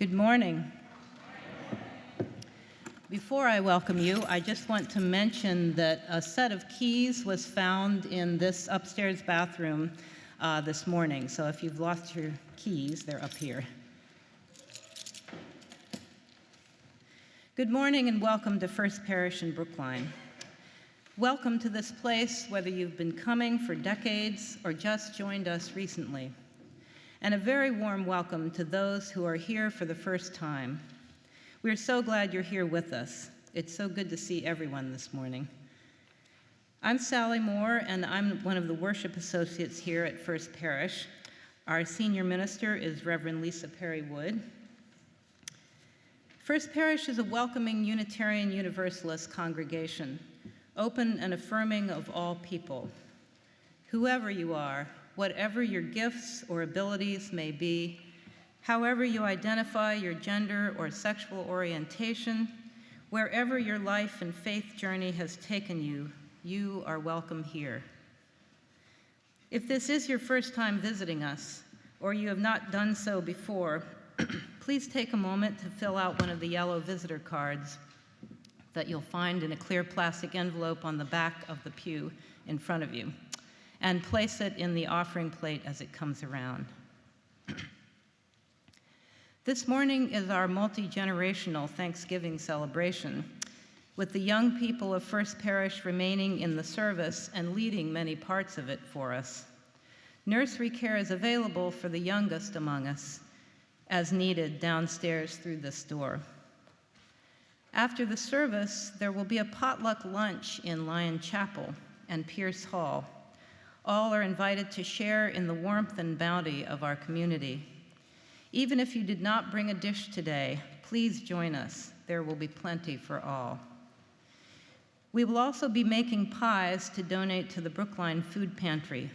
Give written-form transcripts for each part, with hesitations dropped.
Good morning. Before I welcome you, I just want to mention that a set of keys was found in this upstairs bathroom this morning. So if you've lost your keys, they're up here. Good morning and welcome to First Parish in Brookline. Welcome to this place, whether you've been coming for decades or just joined us recently. And a very warm welcome to those who are here for the first time. We're so glad you're here with us. It's so good to see everyone this morning. I'm Sally Moore, and I'm one of the worship associates here at First Parish. Our senior minister is Reverend Lisa Perry Wood. First Parish is a welcoming Unitarian Universalist congregation, open and affirming of all people. Whoever you are, whatever your gifts or abilities may be, however you identify your gender or sexual orientation, wherever your life and faith journey has taken you, you are welcome here. If this is your first time visiting us, or you have not done so before, please take a moment to fill out one of the yellow visitor cards that you'll find in a clear plastic envelope on the back of the pew in front of you, and place it in the offering plate as it comes around. This morning is our multi-generational Thanksgiving celebration, with the young people of First Parish remaining in the service and leading many parts of it for us. Nursery care is available for the youngest among us, as needed downstairs through this door. After the service, there will be a potluck lunch in Lyon Chapel and Pierce Hall. All are invited to share in the warmth and bounty of our community. Even if you did not bring a dish today, please join us. There will be plenty for all. We will also be making pies to donate to the Brookline Food Pantry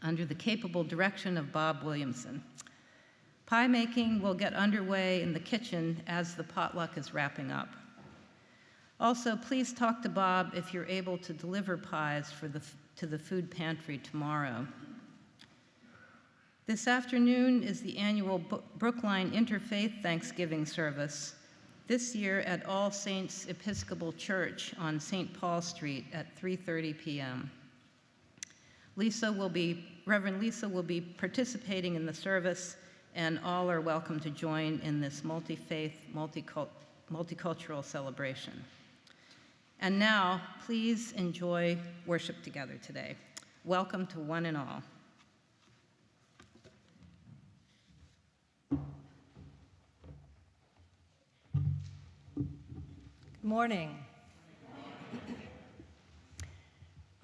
under the capable direction of Bob Williamson. Pie making will get underway in the kitchen as the potluck is wrapping up. Also, please talk to Bob if you're able to deliver pies to the food pantry tomorrow. This afternoon is the annual Brookline Interfaith Thanksgiving service, this year at All Saints Episcopal Church on St. Paul Street at 3:30 p.m. Reverend Lisa will be participating in the service, and all are welcome to join in this multi-faith, multicultural celebration. And now, please enjoy worship together today. Welcome to one and all. Good morning.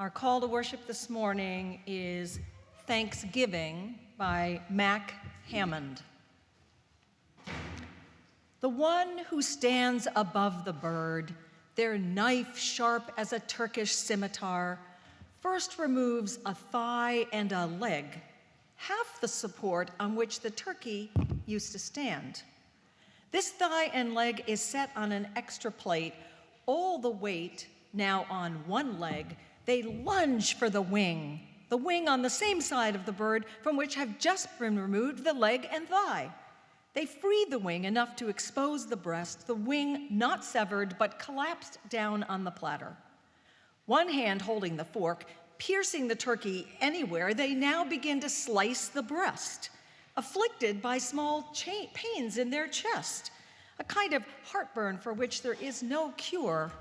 Our call to worship this morning is Thanksgiving by Mac Hammond. The one who stands above the bird, their knife sharp as a Turkish scimitar, first removes a thigh and a leg, half the support on which the turkey used to stand. This thigh and leg is set on an extra plate, all the weight now on one leg. They lunge for the wing on the same side of the bird from which have just been removed the leg and thigh. They free the wing enough to expose the breast, the wing not severed but collapsed down on the platter. One hand holding the fork, piercing the turkey anywhere, they now begin to slice the breast, afflicted by small pains in their chest, a kind of heartburn for which there is no cure.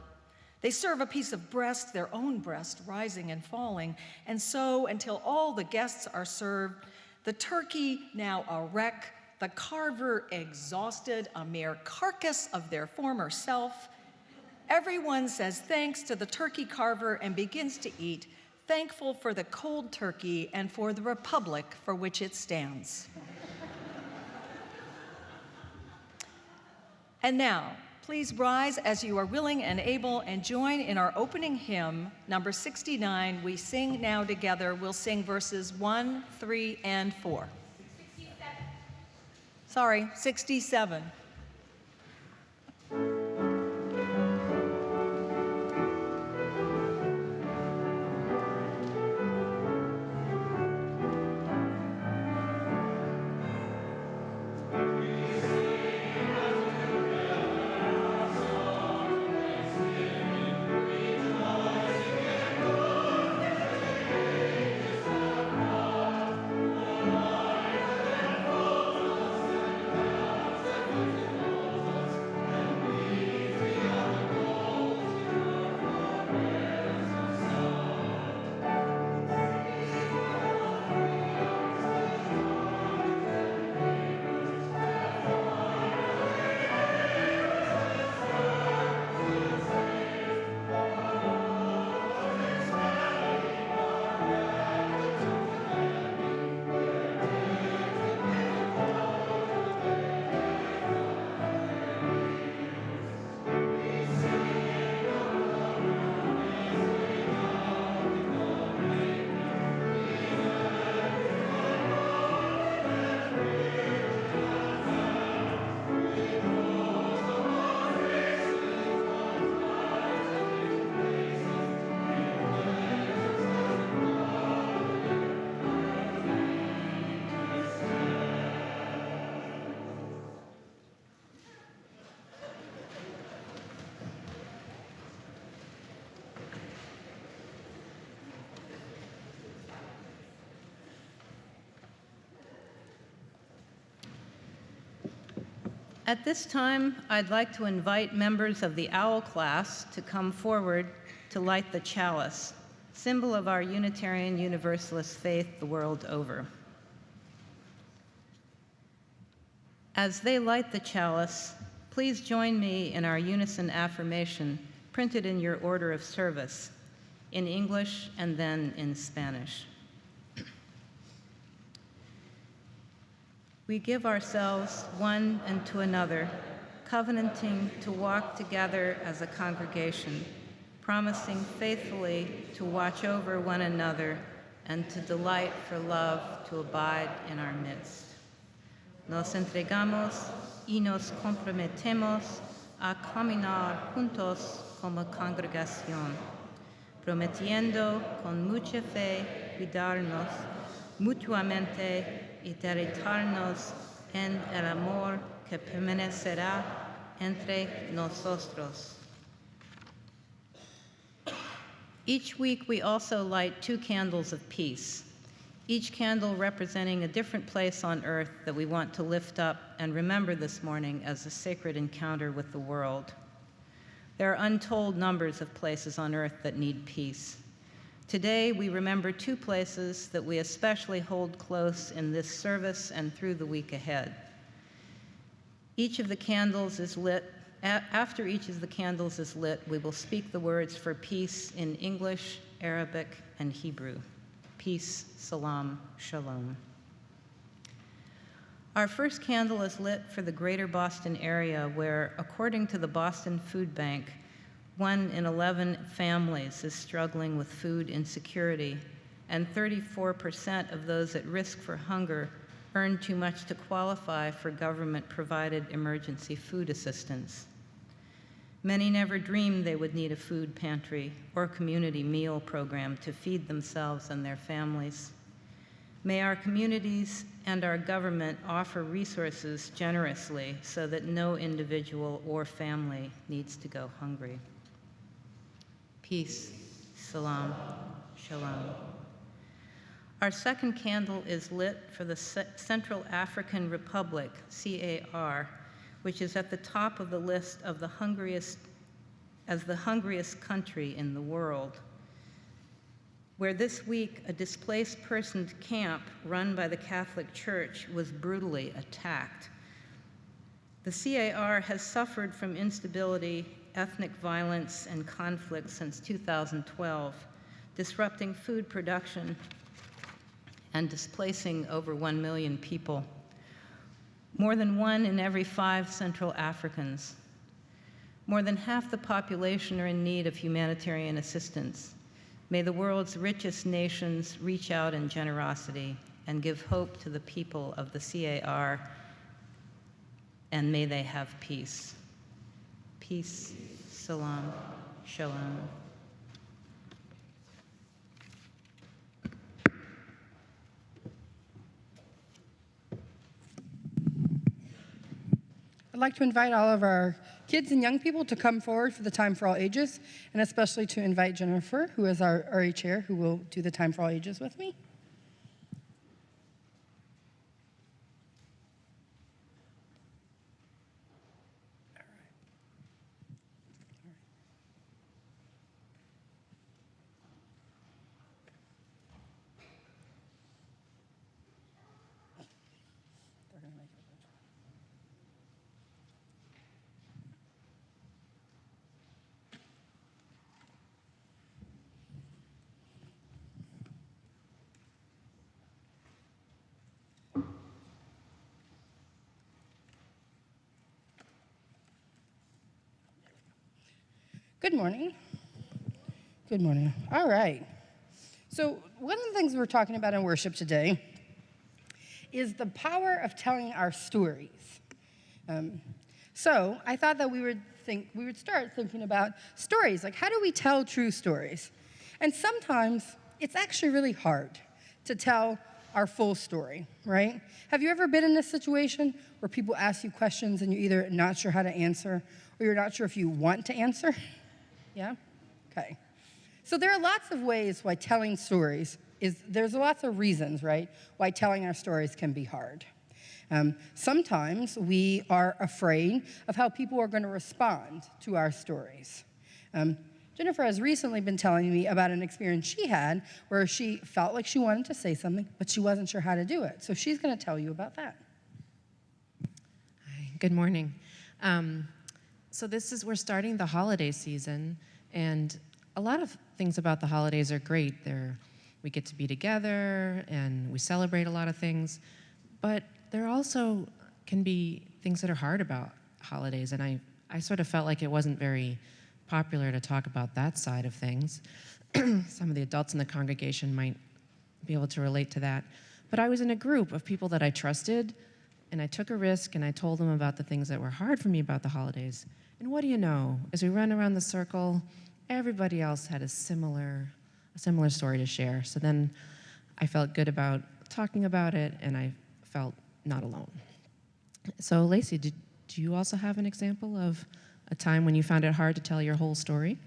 They serve a piece of breast, their own breast, rising and falling, and so until all the guests are served, the turkey now a wreck, the carver exhausted, a mere carcass of their former self. Everyone says thanks to the turkey carver and begins to eat, thankful for the cold turkey and for the republic for which it stands. And now, please rise as you are willing and able and join in our opening hymn, number 69. We sing now together. We'll sing verses 1, 3, and 4. 67. At this time, I'd like to invite members of the OWL class to come forward to light the chalice, symbol of our Unitarian Universalist faith the world over. As they light the chalice, please join me in our unison affirmation printed in your order of service, in English and then in Spanish. We give ourselves one and to another, covenanting to walk together as a congregation, promising faithfully to watch over one another and to delight for love to abide in our midst. Nos entregamos y nos comprometemos a caminar juntos como congregación, prometiendo con mucha fe cuidarnos mutuamente y deleitarnos en el amor que permanecerá entre nosotros. Each week, we also light 2 candles of peace, each candle representing a different place on earth that we want to lift up and remember this morning as a sacred encounter with the world. There are untold numbers of places on earth that need peace. Today, we remember 2 places that we especially hold close in this service and through the week ahead. Each of the candles is lit. After each of the candles is lit, we will speak the words for peace in English, Arabic, and Hebrew. Peace, salam, shalom. Our first candle is lit for the greater Boston area where, according to the Boston Food Bank, 1 in 11 families is struggling with food insecurity, and 34% of those at risk for hunger earn too much to qualify for government-provided emergency food assistance. Many never dreamed they would need a food pantry or community meal program to feed themselves and their families. May our communities and our government offer resources generously so that no individual or family needs to go hungry. Peace, salam, shalom. Our second candle is lit for the Central African Republic, CAR, which is at the top of the list of the hungriest country in the world, where this week a displaced persons camp run by the Catholic Church was brutally attacked. The CAR has suffered from instability, ethnic violence, and conflict since 2012, disrupting food production and displacing over 1 million people. More than 1 in every 5 Central Africans. More than half the population are in need of humanitarian assistance. May the world's richest nations reach out in generosity and give hope to the people of the CAR, and may they have peace. Peace, salam, shalom. I'd like to invite all of our kids and young people to come forward for the Time for All Ages, and especially to invite Jennifer, who is our RA chair, who will do the Time for All Ages with me. Good morning. Good morning. All right. So one of the things we're talking about in worship today is the power of telling our stories. So I thought that we would start thinking about stories, like how do we tell true stories? And sometimes it's actually really hard to tell our full story, right? Have you ever been in a situation where people ask you questions and you're either not sure how to answer or you're not sure if you want to answer? Yeah? Okay. So there are lots of ways why telling stories there's lots of reasons, right, why telling our stories can be hard. Sometimes we are afraid of how people are going to respond to our stories. Jennifer has recently been telling me about an experience she had where she felt like she wanted to say something, but she wasn't sure how to do it. So she's going to tell you about that. Hi, good morning. So we're starting the holiday season, and a lot of things about the holidays are great. We get to be together, and we celebrate a lot of things, but there also can be things that are hard about holidays, and I sort of felt like it wasn't very popular to talk about that side of things. Some of the adults in the congregation might be able to relate to that. But I was in a group of people that I trusted, and I took a risk, and I told them about the things that were hard for me about the holidays. And what do you know? As we ran around the circle, everybody else had a similar story to share. So then I felt good about talking about it, and I felt not alone. So Lacey, do you also have an example of a time when you found it hard to tell your whole story?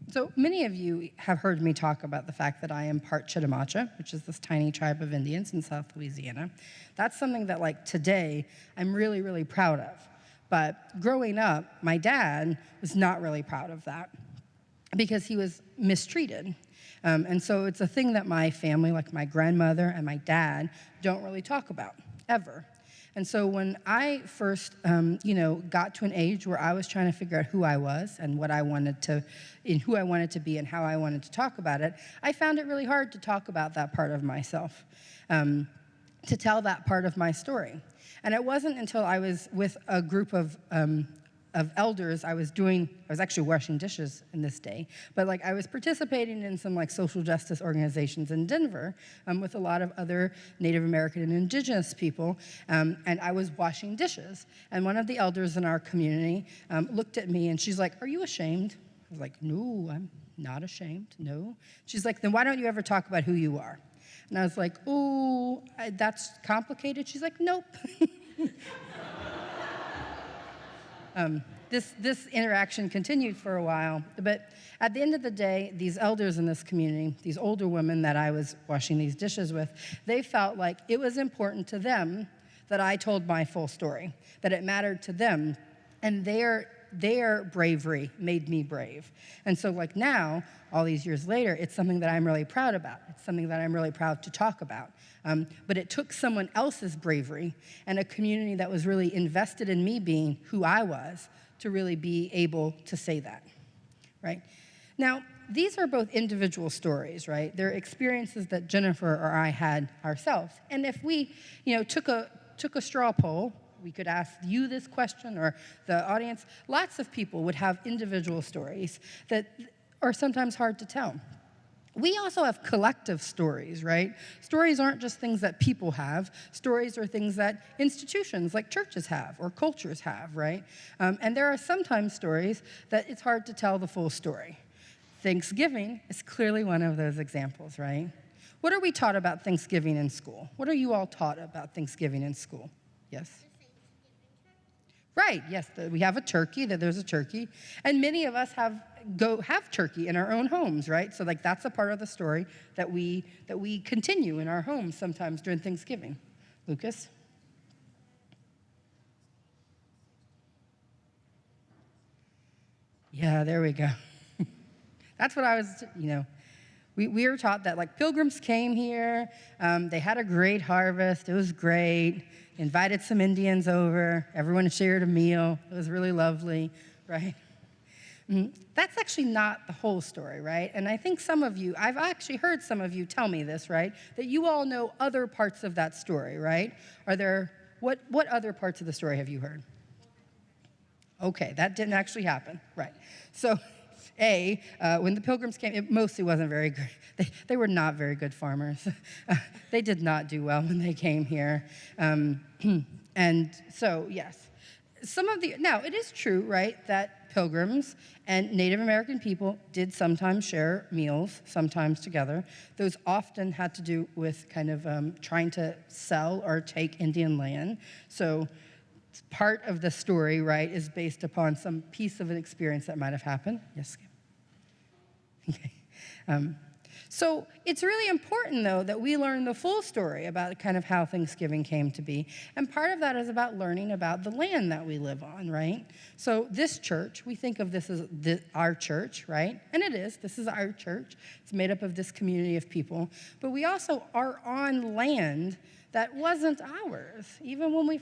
So many of you have heard me talk about the fact that I am part Chitimacha, which is this tiny tribe of Indians in South Louisiana. That's something that, like, today, I'm really, really proud of. But growing up, my dad was not really proud of that because he was mistreated. And so it's a thing that my family, like my grandmother and my dad, don't really talk about, ever. And so when I first, got to an age where I was trying to figure out who I was and who I wanted to be and how I wanted to talk about it, I found it really hard to talk about that part of myself, to tell that part of my story. And it wasn't until I was with a group of elders. I was actually washing dishes in this day, but I was participating in some social justice organizations in Denver with a lot of other Native American and indigenous people, and I was washing dishes. And one of the elders in our community looked at me and she's like, "Are you ashamed?" I was like, "No, I'm not ashamed, no." She's like, "Then why don't you ever talk about who you are?" And I was like, "Oh, that's complicated." She's like, "Nope." This interaction continued for a while, but at the end of the day, these elders in this community, these older women that I was washing these dishes with, they felt like it was important to them that I told my full story, that it mattered to them, and their bravery made me brave. And so now, all these years later, it's something that I'm really proud about. It's something that I'm really proud to talk about. But it took someone else's bravery and a community that was really invested in me being who I was to really be able to say that, right? Now, these are both individual stories, right? They're experiences that Jennifer or I had ourselves. And if we, took a straw poll, we could ask you this question or the audience, lots of people would have individual stories that are sometimes hard to tell. We also have collective stories, right? Stories aren't just things that people have. Stories are things that institutions like churches have or cultures have, right? And there are sometimes stories that it's hard to tell the full story. Thanksgiving is clearly one of those examples, right? What are we taught about Thanksgiving in school? What are you all taught about Thanksgiving in school? Yes? Right, yes, we have a turkey, that there's a turkey, and many of us have turkey in our own homes, right? So that's a part of the story that we continue in our homes sometimes during Thanksgiving. Lucas? Yeah, there we go. That's what I was, we were taught that pilgrims came here, they had a great harvest, it was great, invited some Indians over, everyone shared a meal, it was really lovely, right? That's actually not the whole story, right? And I think I've actually heard some of you tell me this, right? That you all know other parts of that story, right? What other parts of the story have you heard? Okay, that didn't actually happen, right? So, when the pilgrims came, it mostly wasn't very good. They were not very good farmers. They did not do well when they came here. And so, yes. Now, it is true, right, that pilgrims and Native American people did sometimes share meals, sometimes together. Those often had to do with kind of trying to sell or take Indian land. So part of the story, right, is based upon some piece of an experience that might have happened. Yes? Okay. So it's really important, though, that we learn the full story about kind of how Thanksgiving came to be. And part of that is about learning about the land that we live on, right? So this church, we think of this as our church, right? And it is. This is our church. It's made up of this community of people. But we also are on land that wasn't ours, even when we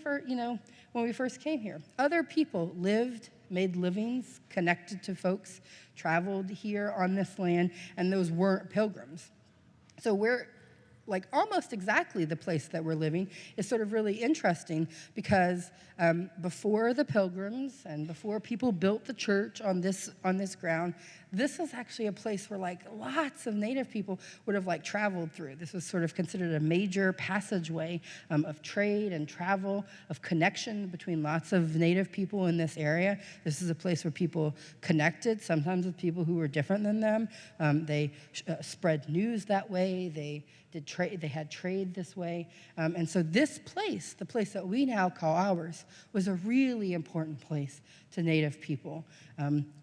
first came here. Other people lived, made livings, connected to folks, traveled here on this land, and those weren't pilgrims. So we're like almost exactly the place that we're living is sort of really interesting because before the pilgrims and before people built the church on this ground, this is actually a place where like lots of Native people would have like traveled through. This was sort of considered a major passageway of trade and travel, of connection between lots of Native people in this area. This is a place where people connected, sometimes with people who were different than them. They spread news that way. They had trade this way. And so this place, the place that we now call ours, was a really important place to Native people.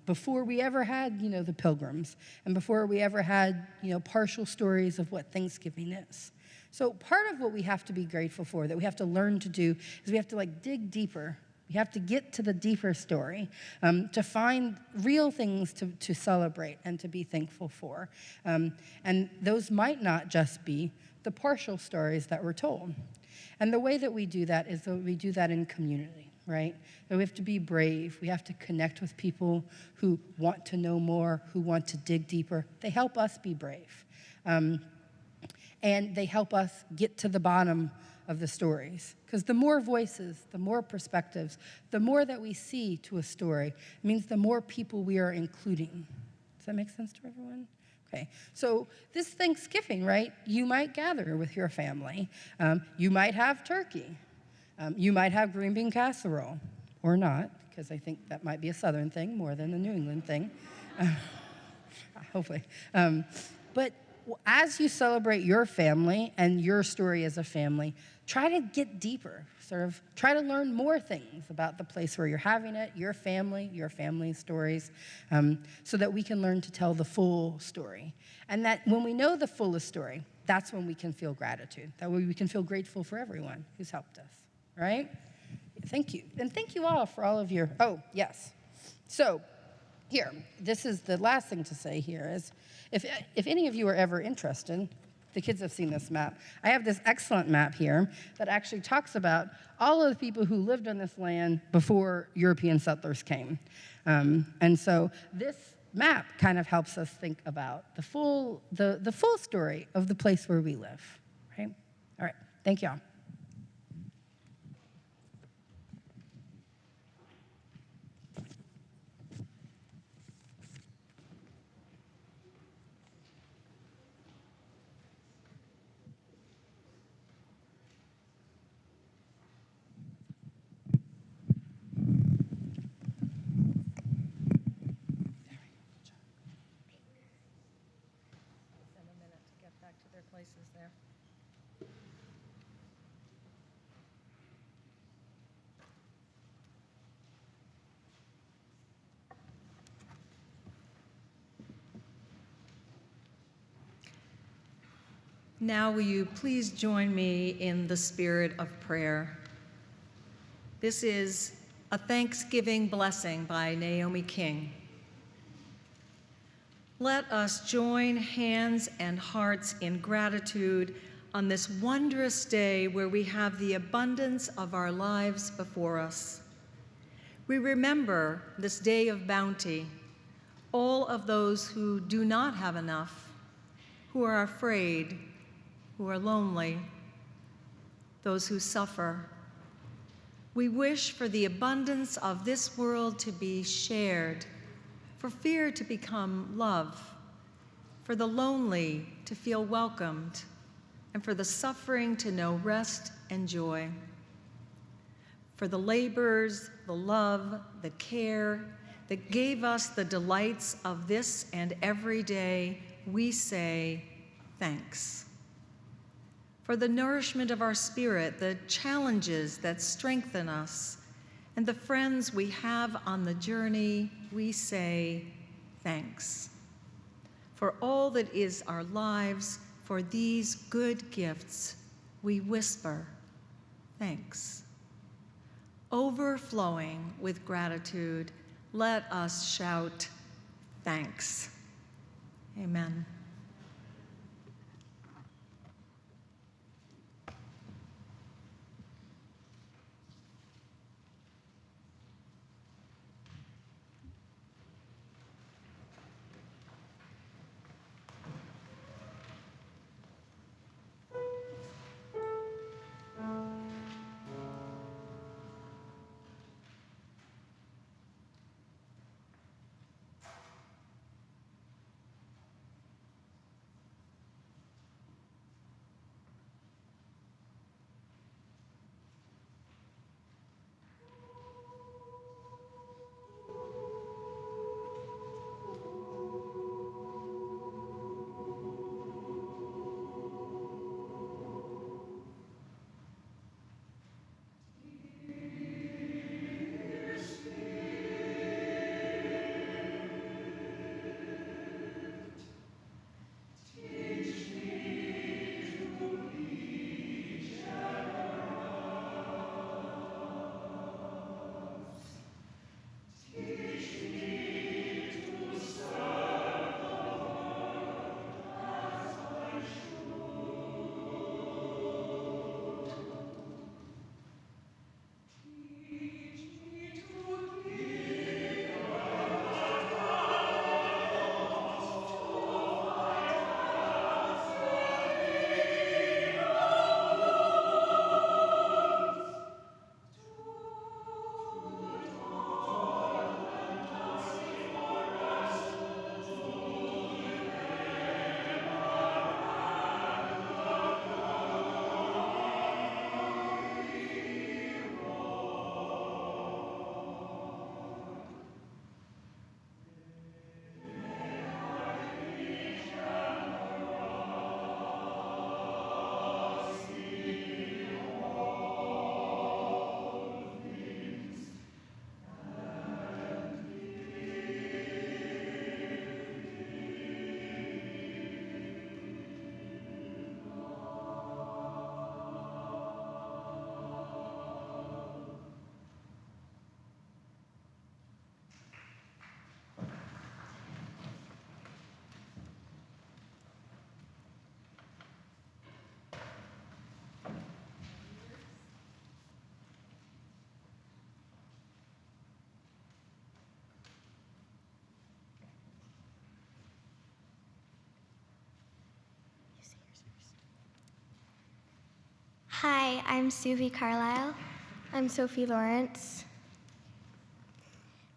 Before we ever had, the pilgrims, and before we ever had, partial stories of what Thanksgiving is. So part of what we have to be grateful for, that we have to learn to do, is we have to dig deeper. We have to get to the deeper story to find real things to celebrate and to be thankful for. And those might not just be the partial stories that we're told. And the way that we do that is that we do that in community, right? That we have to be brave. We have to connect with people who want to know more, who want to dig deeper. They help us be brave. And they help us get to the bottom of the stories. Because the more voices, the more perspectives, the more that we see to a story, means the more people we are including. Does that make sense to everyone? Okay, so this Thanksgiving, right, you might gather with your family. You might have turkey. You might have green bean casserole, or not, because I think that might be a Southern thing more than a New England thing, hopefully. But as you celebrate your family and your story as a family, try to get deeper, sort of try to learn more things about the place where you're having it, your family's stories, so that we can learn to tell the full story. And that when we know the fullest story, that's when we can feel gratitude. That way we can feel grateful for everyone who's helped us, right? Thank you. And thank you all for all of your, oh, yes. So here, this is the last thing to say here is, if any of you are ever interested, the kids have seen this map. I have this excellent map here that actually talks about all of the people who lived on this land before European settlers came. And so this map kind of helps us think about the full story of the place where we live, right? All right, thank y'all. Places there. Now will you please join me in the spirit of prayer. This is a Thanksgiving blessing by Naomi King. Let us join hands and hearts in gratitude on this wondrous day where we have the abundance of our lives before us. We remember this day of bounty, all of those who do not have enough, who are afraid, who are lonely, those who suffer. We wish for the abundance of this world to be shared, for fear to become love, for the lonely to feel welcomed, and for the suffering to know rest and joy. For the labors, the love, the care that gave us the delights of this and every day, we say thanks. For the nourishment of our spirit, the challenges that strengthen us, and the friends we have on the journey, we say thanks. For For all that is our lives, for these good gifts, we whisper, thanks. Overflowing with gratitude, let us shout, thanks. Amen. Hi, I'm Suvi Carlisle. I'm Sophie Lawrence.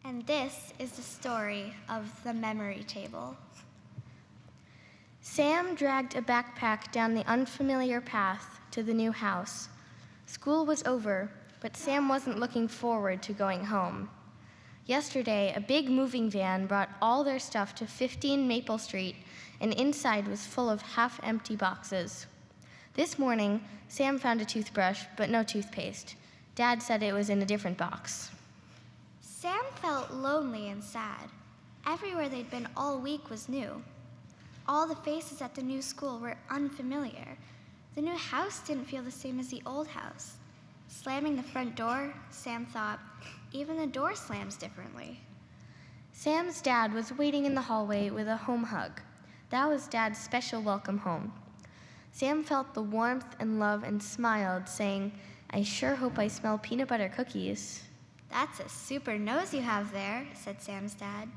And this is the story of the memory table. Sam dragged a backpack down the unfamiliar path to the new house. School was over, but Sam wasn't looking forward to going home. Yesterday, a big moving van brought all their stuff to 15 Maple Street, and inside was full of half-empty boxes. This morning, Sam found a toothbrush, but no toothpaste. Dad said it was in a different box. Sam felt lonely and sad. Everywhere they'd been all week was new. All the faces at the new school were unfamiliar. The new house didn't feel the same as the old house. Slamming the front door, Sam thought, even the door slams differently. Sam's dad was waiting in the hallway with a home hug. That was Dad's special welcome home. Sam felt the warmth and love and smiled, saying, "I sure hope I smell peanut butter cookies." That's a super nose you have there, said Sam's dad.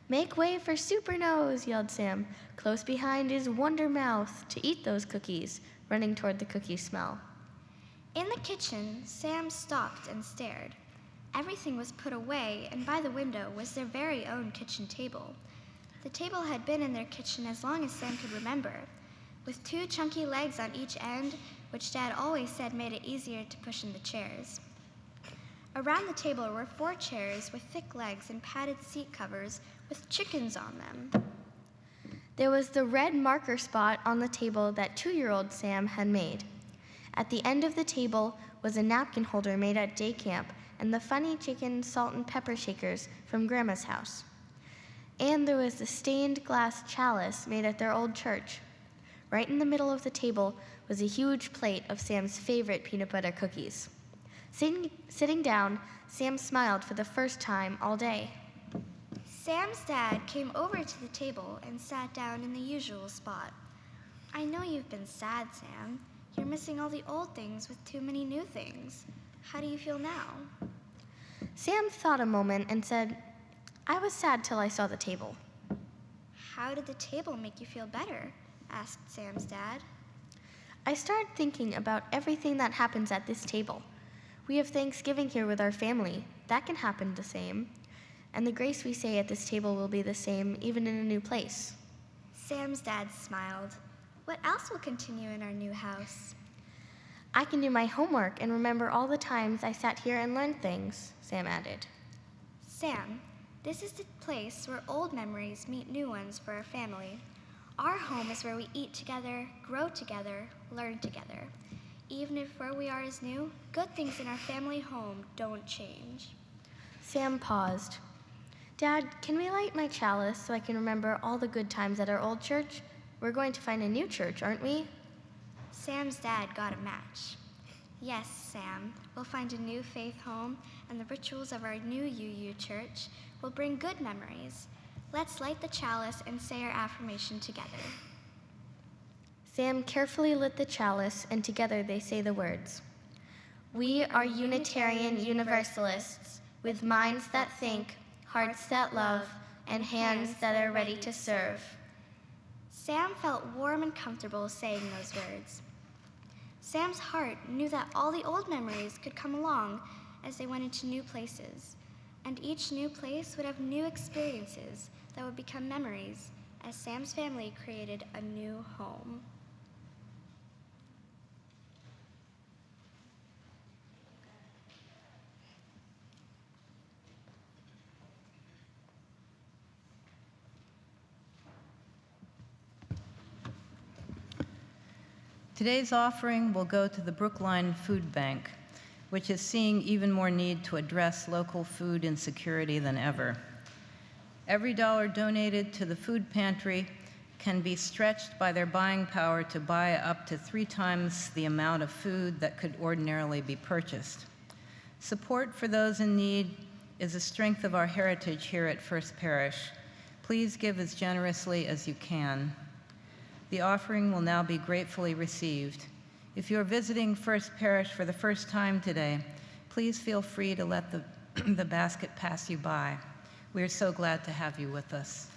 "Make way for Super Nose," yelled Sam. "Close behind is Wonder Mouth to eat those cookies," running toward the cookie smell. In the kitchen, Sam stopped and stared. Everything was put away, and by the window was their very own kitchen table. The table had been in their kitchen as long as Sam could remember, with 2 chunky legs on each end, which Dad always said made it easier to push in the chairs. Around the table were 4 chairs with thick legs and padded seat covers with chickens on them. There was the red marker spot on the table that 2-year-old Sam had made. At the end of the table was a napkin holder made at day camp and the funny chicken salt and pepper shakers from Grandma's house. And there was the stained glass chalice made at their old church. Right in the middle of the table was a huge plate of Sam's favorite peanut butter cookies. Sitting down, Sam smiled for the first time all day. Sam's dad came over to the table and sat down in the usual spot. I know you've been sad, Sam. You're missing all the old things with too many new things. How do you feel now? Sam thought a moment and said, I was sad till I saw the table. How did the table make you feel better? Asked Sam's dad. I started thinking about everything that happens at this table. We have Thanksgiving here with our family. That can happen the same. And the grace we say at this table will be the same, even in a new place. Sam's dad smiled. What else will continue in our new house? I can do my homework and remember all the times I sat here and learned things, Sam added. Sam, this is the place where old memories meet new ones for our family. Our home is where we eat together, grow together, learn together. Even if where we are is new, good things in our family home don't change. Sam paused. Dad, can we light my chalice so I can remember all the good times at our old church? We're going to find a new church, aren't we? Sam's dad got a match. Yes, Sam, we'll find a new faith home, and the rituals of our new UU church will bring good memories. Let's light the chalice and say our affirmation together. Sam carefully lit the chalice, and together they say the words. We are Unitarian Universalists, with minds that think, hearts that love, and hands that are ready to serve. Sam felt warm and comfortable saying those words. Sam's heart knew that all the old memories could come along as they went into new places, and each new place would have new experiences that would become memories as Sam's family created a new home. Today's offering will go to the Brookline Food Bank, which is seeing even more need to address local food insecurity than ever. Every dollar donated to the food pantry can be stretched by their buying power to buy up to 3 times the amount of food that could ordinarily be purchased. Support for those in need is a strength of our heritage here at First Parish. Please give as generously as you can. The offering will now be gratefully received. If you are visiting First Parish for the first time today, please feel free to let the basket pass you by. We are so glad to have you with us.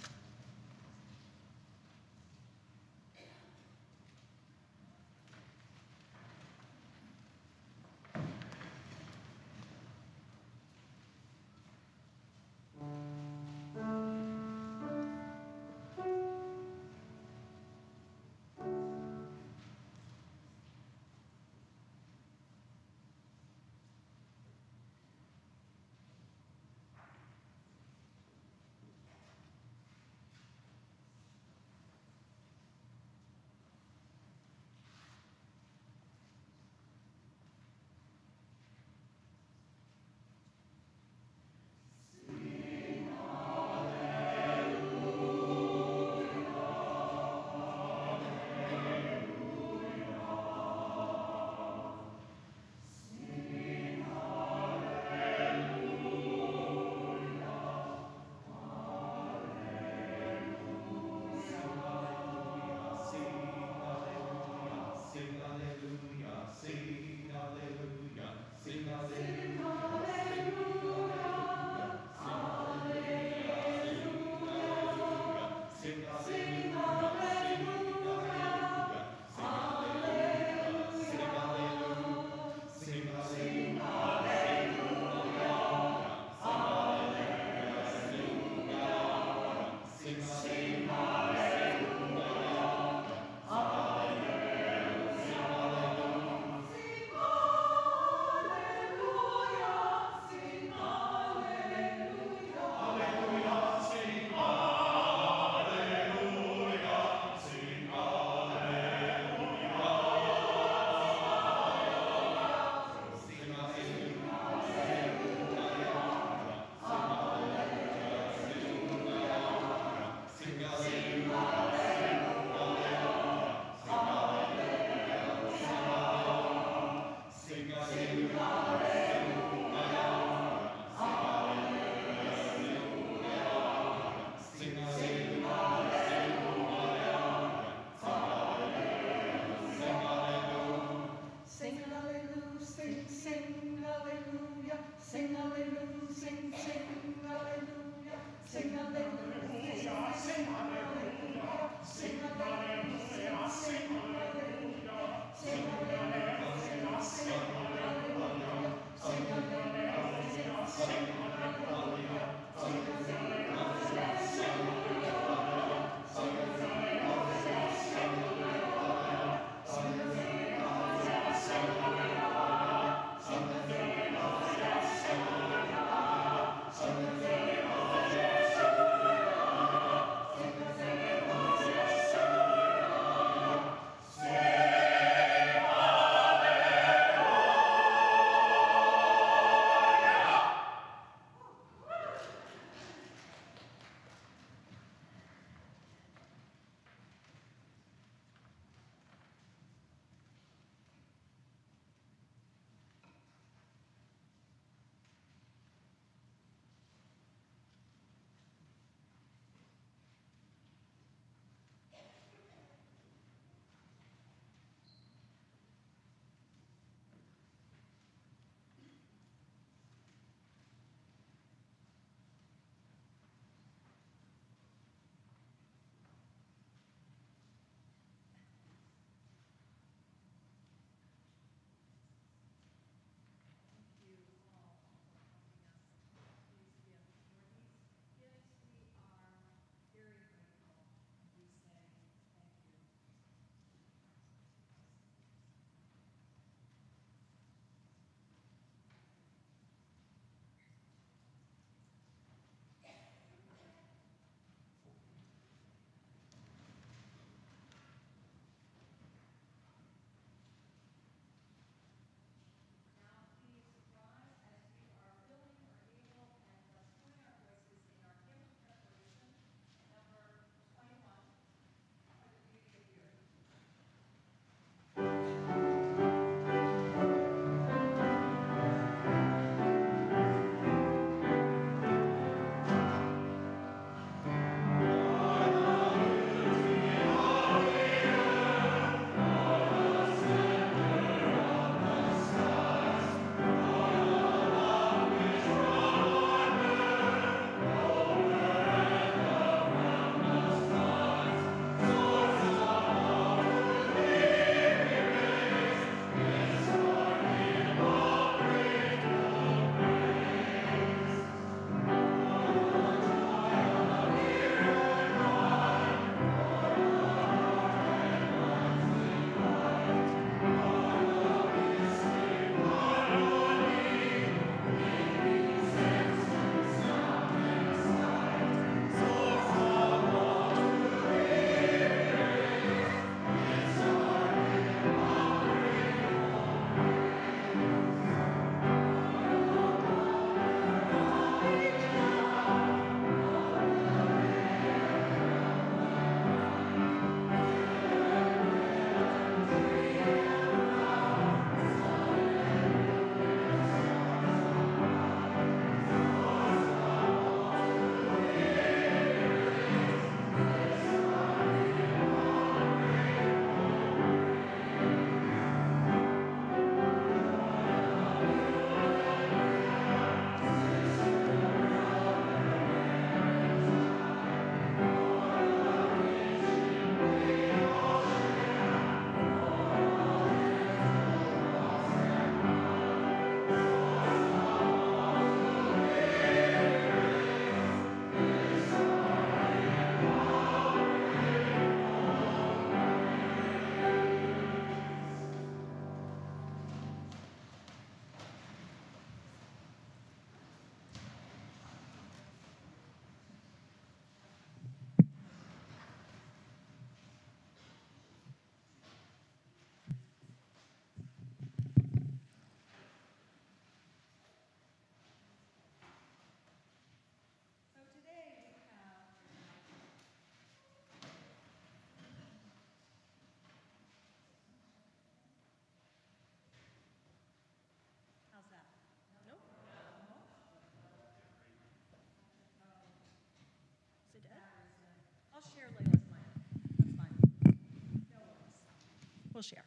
will share.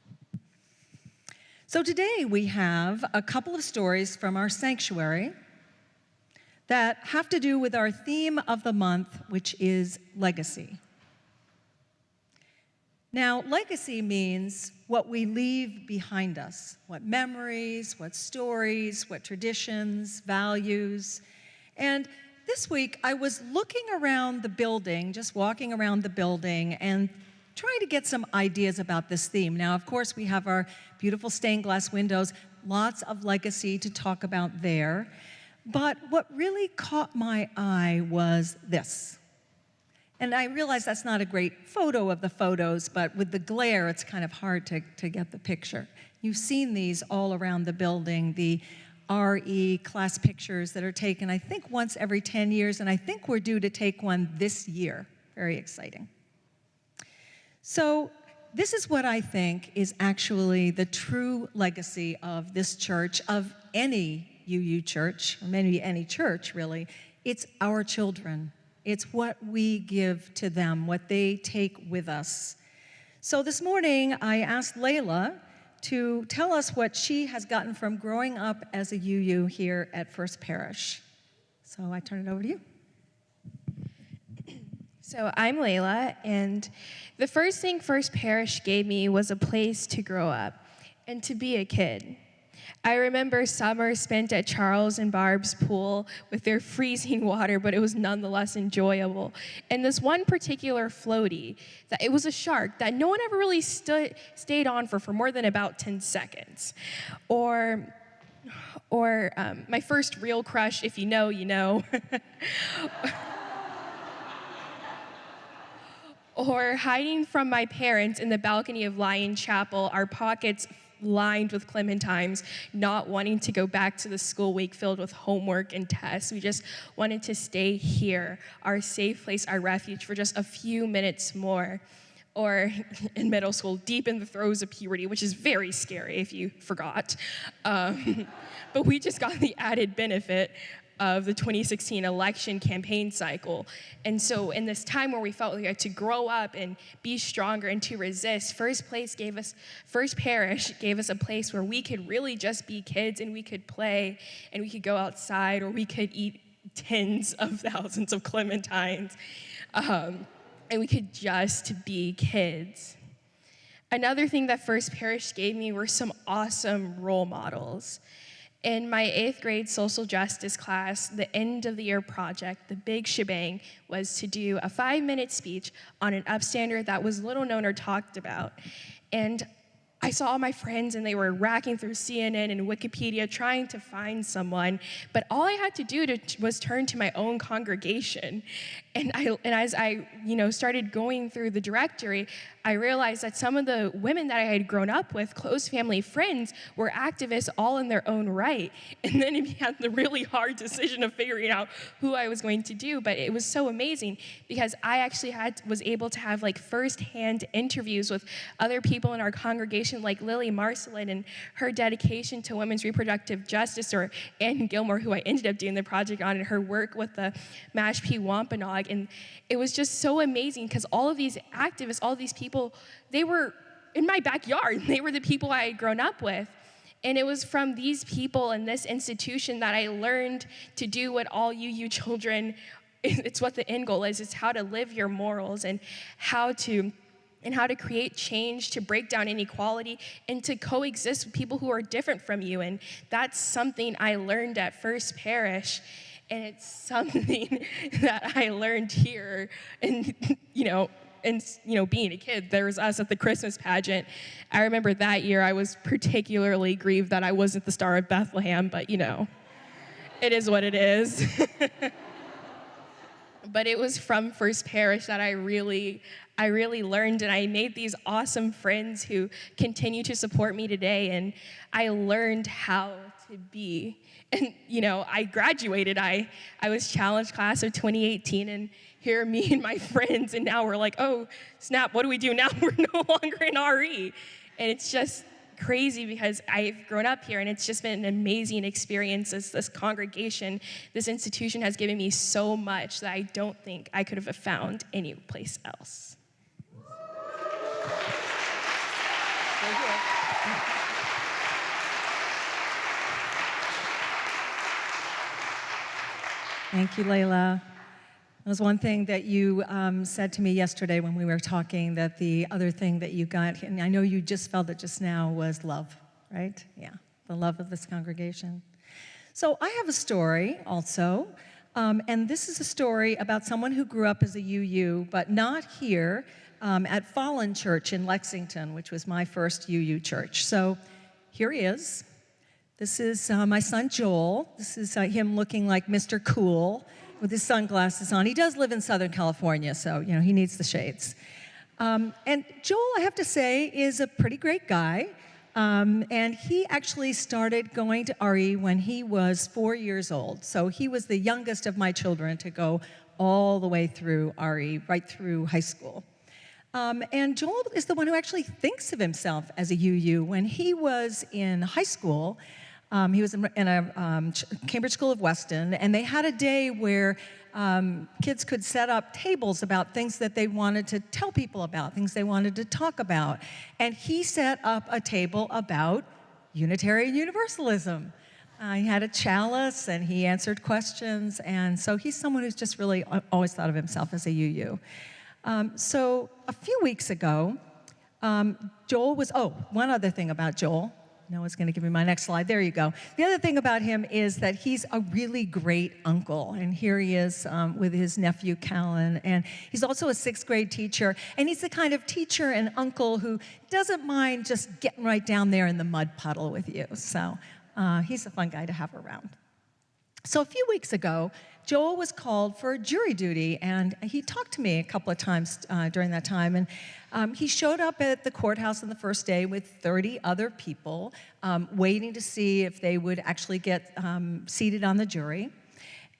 So today we have a couple of stories from our sanctuary that have to do with our theme of the month, which is legacy. Now, legacy means what we leave behind us, what memories, what stories, what traditions, values. And this week, I was looking around the building, just walking around the building, and trying to get some ideas about this theme. Now, of course, we have our beautiful stained glass windows, lots of legacy to talk about there. But what really caught my eye was this. And I realize that's not a great photo of the photos, but with the glare, it's kind of hard to get the picture. You've seen these all around the building, the RE class pictures that are taken, I think, once every 10 years, and I think we're due to take one this year. Very exciting. So this is what I think is actually the true legacy of this church, of any UU church, or maybe any church, really. It's our children. It's what we give to them, what they take with us. So this morning, I asked Layla to tell us what she has gotten from growing up as a UU here at First Parish. So I turn it over to you. So I'm Layla, and the first thing First Parish gave me was a place to grow up and to be a kid. I remember summers spent at Charles and Barb's pool with their freezing water, but it was nonetheless enjoyable. And this one particular floaty, that it was a shark that no one ever really stayed on for more than about 10 seconds. Or my first real crush, if you know, you know. Or hiding from my parents in the balcony of Lion Chapel, our pockets lined with clementines, not wanting to go back to the school week filled with homework and tests. We just wanted to stay here, our safe place, our refuge, for just a few minutes more. Or in middle school, deep in the throes of puberty, which is very scary if you forgot. But we just got the added benefit of the 2016 election campaign cycle. And so in this time where we felt like we had to grow up and be stronger and to resist, First Parish gave us a place where we could really just be kids, and we could play, and we could go outside, or we could eat tens of thousands of clementines, and we could just be kids. Another thing that First Parish gave me were some awesome role models. In my 8th grade social justice class, the end of the year project, the big shebang, was to do a 5-minute speech on an upstander that was little known or talked about. And I saw all my friends, and they were racking through CNN and Wikipedia trying to find someone, but all I had to do was turn to my own congregation. And as I started going through the directory, I realized that some of the women that I had grown up with, close family friends, were activists all in their own right. And then it had the really hard decision of figuring out who I was going to do. But it was so amazing because I actually was able to have firsthand interviews with other people in our congregation, like Lily Marcelin and her dedication to women's reproductive justice, or Ann Gilmore, who I ended up doing the project on, and her work with the Mashpee Wampanoag. And it was just so amazing because all of these activists, all of these people, they were in my backyard. They were the people I had grown up with. And it was from these people and this institution that I learned to do what all UU children, it's what the end goal is. It's how to live your morals and how to create change, to break down inequality, and to coexist with people who are different from you. And that's something I learned at First Parish. And it's something that I learned here, and being a kid. There was us at the Christmas pageant. I remember that year I was particularly grieved that I wasn't the Star of Bethlehem, but it is what it is. But it was from First Parish that I really learned, and I made these awesome friends who continue to support me today, and I learned how to be. And, I graduated. I was challenge class of 2018, and here are me and my friends, and now we're like, oh, snap, what do we do now? We're no longer in RE. And it's just crazy because I've grown up here, and it's just been an amazing experience. This congregation, this institution has given me so much that I don't think I could have found anyplace else. Thank you, Layla. That was one thing that you said to me yesterday when we were talking, that the other thing that you got, and I know you just felt it just now, was love, right? Yeah, the love of this congregation. So I have a story also, and this is a story about someone who grew up as a UU, but not here, at Fallen Church in Lexington, which was my first UU church. So here he is. This is my son Joel. This is him looking like Mr. Cool with his sunglasses on. He does live in Southern California, so he needs the shades. And Joel, I have to say, is a pretty great guy. And he actually started going to RE when he was 4 years old. So he was the youngest of my children to go all the way through RE, right through high school. And Joel is the one who actually thinks of himself as a UU. When he was in high school, he was in a Cambridge School of Weston, and they had a day where kids could set up tables about things that they wanted to tell people about, things they wanted to talk about. And he set up a table about Unitarian Universalism. He had a chalice, and he answered questions, and so he's someone who's just really always thought of himself as a UU. So a few weeks ago, Joel was, one other thing about Joel. Noah's going to give me my next slide. There you go. The other thing about him is that he's a really great uncle. And here he is with his nephew, Callan. And he's also a 6th grade teacher. And he's the kind of teacher and uncle who doesn't mind just getting right down there in the mud puddle with you. So he's a fun guy to have around. So a few weeks ago, Joel was called for jury duty, and he talked to me a couple of times during that time. And he showed up at the courthouse on the first day with 30 other people, waiting to see if they would actually get seated on the jury.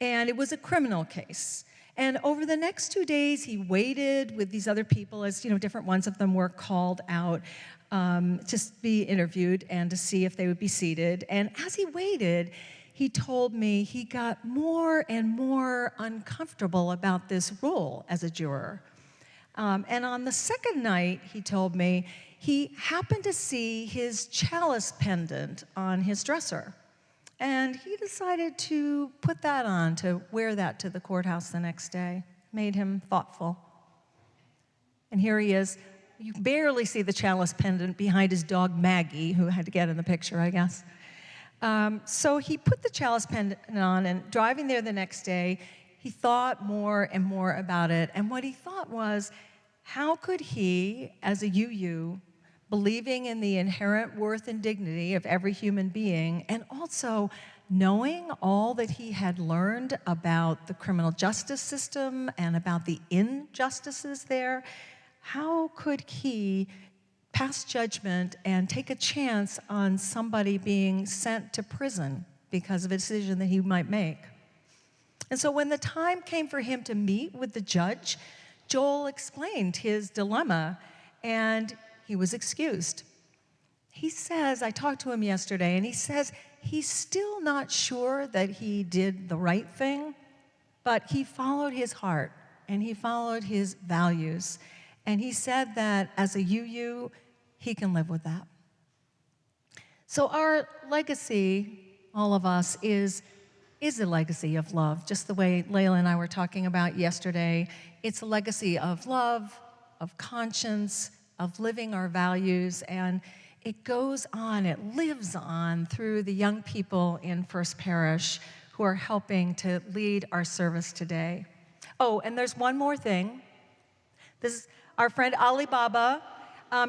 And it was a criminal case. And over the next 2 days, he waited with these other people as different ones of them were called out to be interviewed and to see if they would be seated. And as he waited, he told me he got more and more uncomfortable about this role as a juror. And on the second night, he told me, he happened to see his chalice pendant on his dresser. And he decided to put that on, to wear that to the courthouse the next day. Made him thoughtful. And here he is. You barely see the chalice pendant behind his dog Maggie, who had to get in the picture, I guess. So he put the chalice pendant on, and driving there the next day, he thought more and more about it. And what he thought was, how could he, as a UU, believing in the inherent worth and dignity of every human being, and also knowing all that he had learned about the criminal justice system and about the injustices there, how could he pass judgment and take a chance on somebody being sent to prison because of a decision that he might make? And so when the time came for him to meet with the judge, Joel explained his dilemma, and he was excused. He says, I talked to him yesterday, and he says he's still not sure that he did the right thing, but he followed his heart, and he followed his values. And he said that as a UU, he can live with that. So our legacy, all of us, is a legacy of love, just the way Layla and I were talking about yesterday. It's a legacy of love, of conscience, of living our values, and it goes on, it lives on through the young people in First Parish who are helping to lead our service today. Oh, and there's one more thing. This is our friend Ali Baba.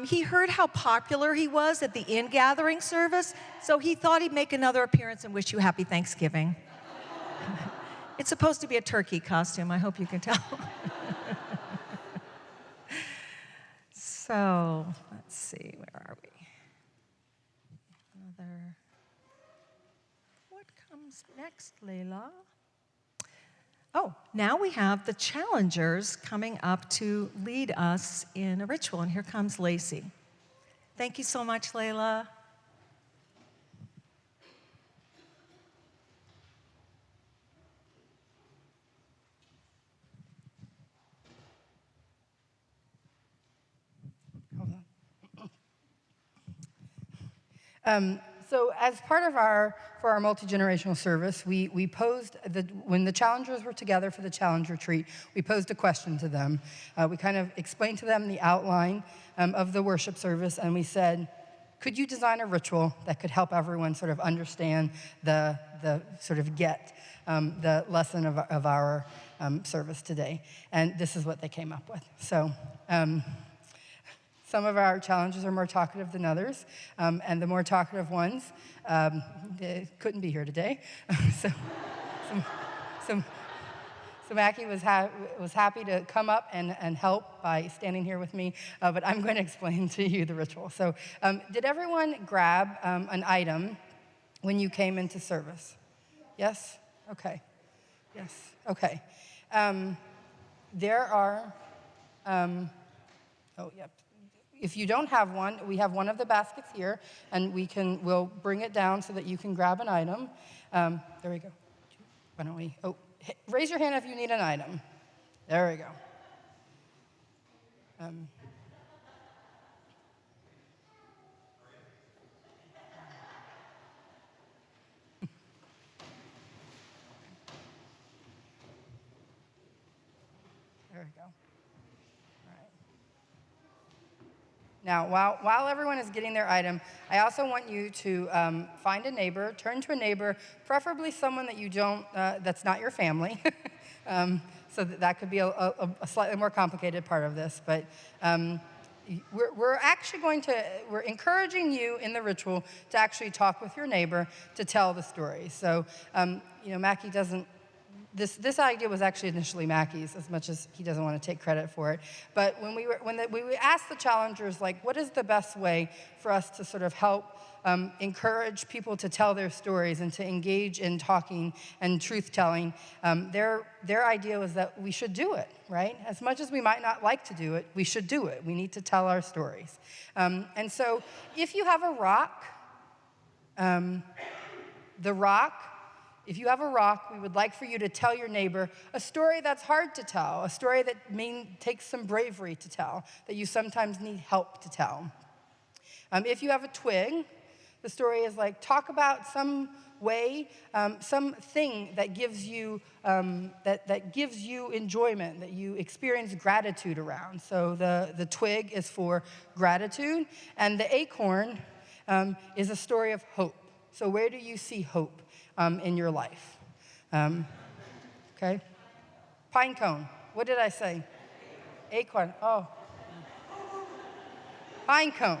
He heard how popular he was at the in-gathering service, so he thought he'd make another appearance and wish you happy Thanksgiving. It's supposed to be a turkey costume, I hope you can tell. So, let's see, where are we? What comes next, Layla? Oh, now we have the challengers coming up to lead us in a ritual, and here comes Lacey. Thank you so much, Layla. Hold on. So as part of our multi-generational service, we posed, when the challengers were together for the challenge retreat, we posed a question to them. We kind of explained to them the outline of the worship service, and we said, could you design a ritual that could help everyone sort of understand the sort of the lesson of our service today? And this is what they came up with. So some of our challenges are more talkative than others, and the more talkative ones they couldn't be here today. So Mackie was happy to come up and help by standing here with me, but I'm going to explain to you the ritual. So did everyone grab an item when you came into service? Yes? Okay. Yes. Okay. There are, oh, yep. If you don't have one, we have one of the baskets here, and we'll bring it down so that you can grab an item. There we go. Why don't we, raise your hand if you need an item. There we go. There we go. Now, while everyone is getting their item, I also want you to find a neighbor, turn to a neighbor, preferably someone that you don't, that's not your family. So that could be a slightly more complicated part of this. But we're actually we're encouraging you in the ritual to actually talk with your neighbor to tell the story. So, Mackie doesn't. This idea was actually initially Mackie's, as much as he doesn't want to take credit for it. But when we asked the challengers, like, what is the best way for us to sort of help encourage people to tell their stories and to engage in talking and truth-telling, their idea was that we should do it, right? As much as we might not like to do it, we should do it. We need to tell our stories. And so if you have a rock, if you have a rock, we would like for you to tell your neighbor a story that's hard to tell, a story that takes some bravery to tell, that you sometimes need help to tell. If you have a twig, the story is like, talk about some way, something that gives you that gives you enjoyment, that you experience gratitude around. So the twig is for gratitude, and the acorn is a story of hope. So where do you see hope in your life? Okay. Pine cone. What did I say? Acorn. Oh. Pine cone.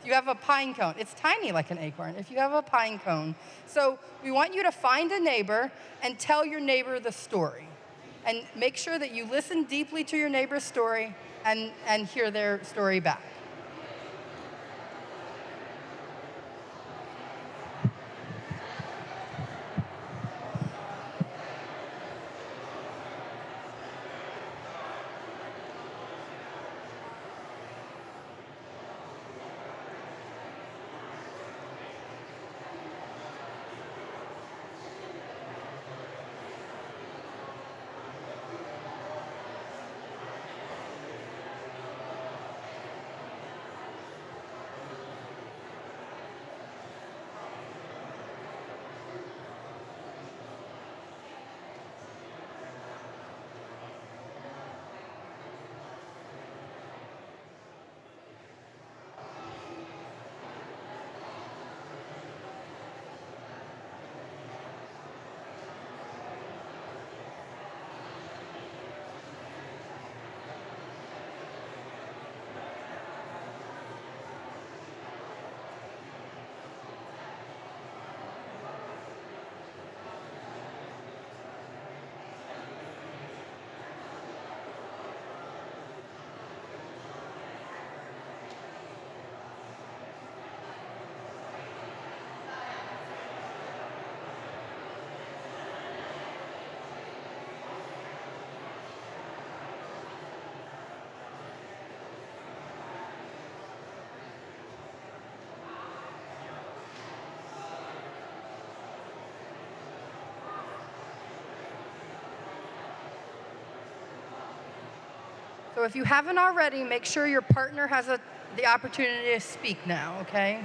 If you have a pine cone, it's tiny like an acorn. If you have a pine cone. So we want you to find a neighbor and tell your neighbor the story. And make sure that you listen deeply to your neighbor's story and hear their story back. So if you haven't already, make sure your partner has the opportunity to speak now, okay?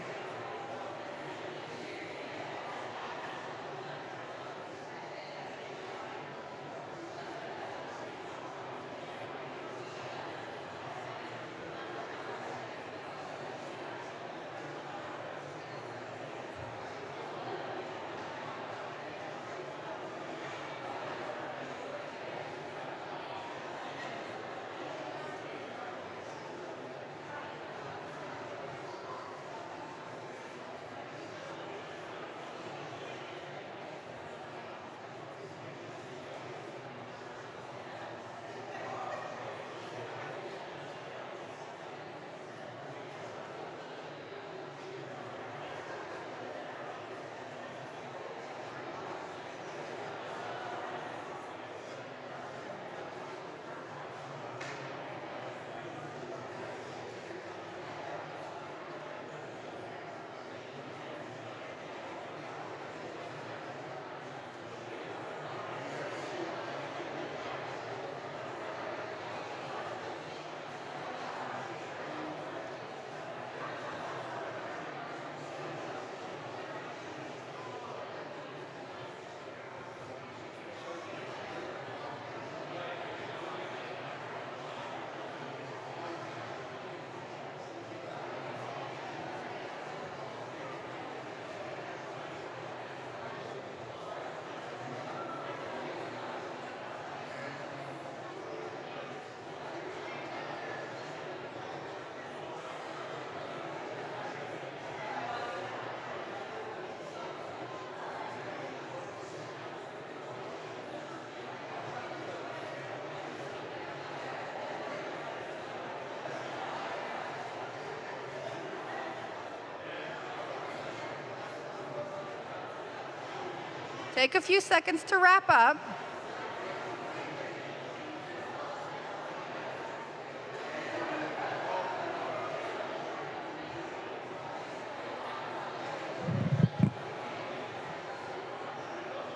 Take a few seconds to wrap up.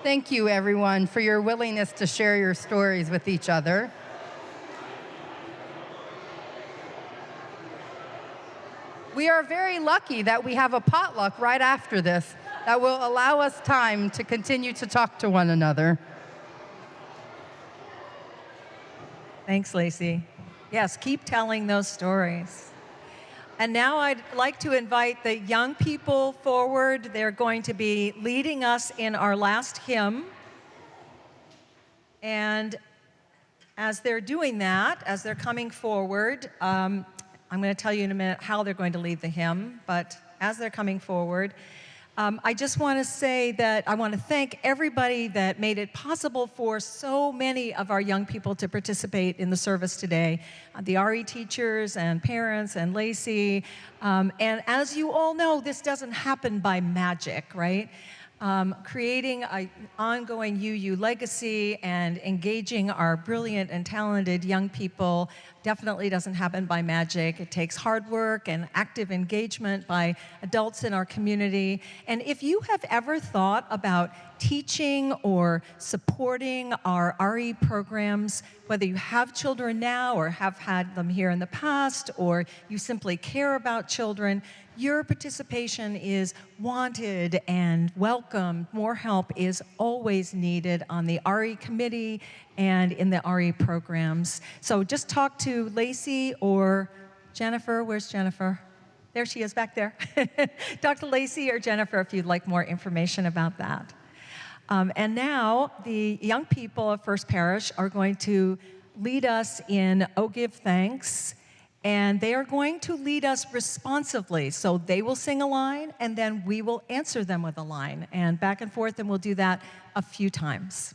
Thank you, everyone, for your willingness to share your stories with each other. We are very lucky that we have a potluck right after this that will allow us time to continue to talk to one another. Thanks, Lacey. Yes, keep telling those stories. And now I'd like to invite the young people forward. They're going to be leading us in our last hymn. And as they're doing that, as they're coming forward, I'm going to tell you in a minute how they're going to lead the hymn, but as they're coming forward, I just want to say that I want to thank everybody that made it possible for so many of our young people to participate in the service today. The RE teachers and parents and Lacey. And as you all know, this doesn't happen by magic, right? Creating an ongoing UU legacy and engaging our brilliant and talented young people definitely doesn't happen by magic. It takes hard work and active engagement by adults in our community. And if you have ever thought about teaching or supporting our RE programs, whether you have children now or have had them here in the past, or you simply care about children, your participation is wanted and welcomed. More help is always needed on the RE committee and in the RE programs. So just talk to Lacey or Jennifer. Where's Jennifer? There she is back there. Talk to Lacey or Jennifer if you'd like more information about that. And now the young people of First Parish are going to lead us in Oh Give Thanks. And they are going to lead us responsively. So they will sing a line, and then we will answer them with a line. And back and forth, and we'll do that a few times.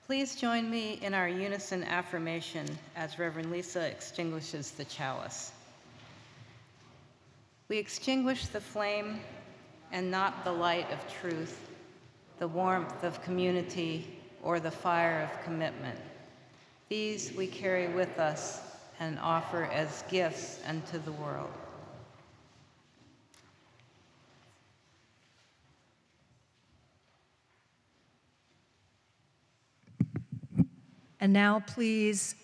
Please join me in our unison affirmation as Reverend Lisa extinguishes the chalice. We extinguish the flame and not the light of truth, the warmth of community, or the fire of commitment. These we carry with us and offer as gifts unto the world. And now please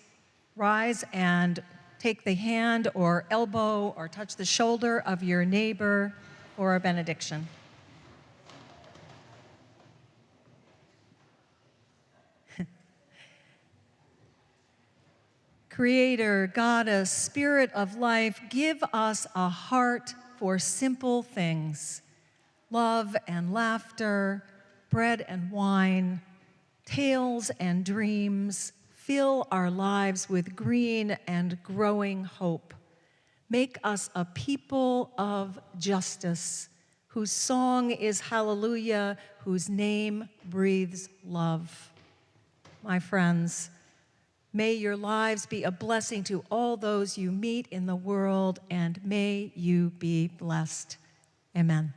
rise and take the hand or elbow or touch the shoulder of your neighbor for a benediction. Creator, Goddess, Spirit of life, give us a heart for simple things, love and laughter, bread and wine, tales and dreams. Fill our lives with green and growing hope. Make us a people of justice, whose song is hallelujah, whose name breathes love. My friends, may your lives be a blessing to all those you meet in the world, and may you be blessed. Amen.